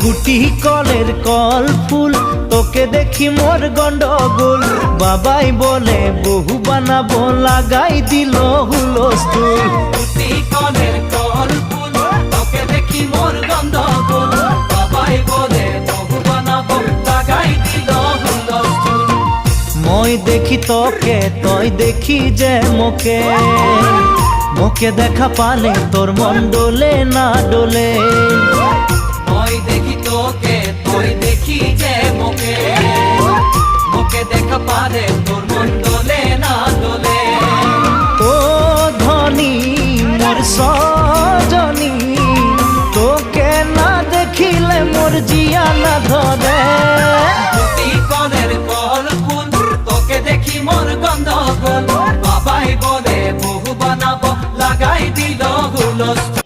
গুটি কলের কল ফুল তোকে দেখি মোর গন্ডগোল বাবাই বলে বহু বানাবো লাগাই দিল হুলস্থুল গুটি কলের কল ফুল তোকে দেখি মোর গন্ডগোল বাবাই বলে বহু বানাবো লাগাই দিল হুলস্থুল মই দেখি তোকে তই দেখি যে মোকে মোকে দেখা পালে তোর মন ডোলে না ডোলে মই দেখি তোকে তুই দেখি যে মোকে মোকে দেখা পারে তোর মন দোলে না দোলে ও ধনী মোর সজনী তোকে না দেখিলে মোর জিয়া না ধরে গুটি কলের কল ফুল তোকে দেখি মোর গন্ডগোল বাবাই বলে বহু বানাবো লাগাই দিল হুলস্থুল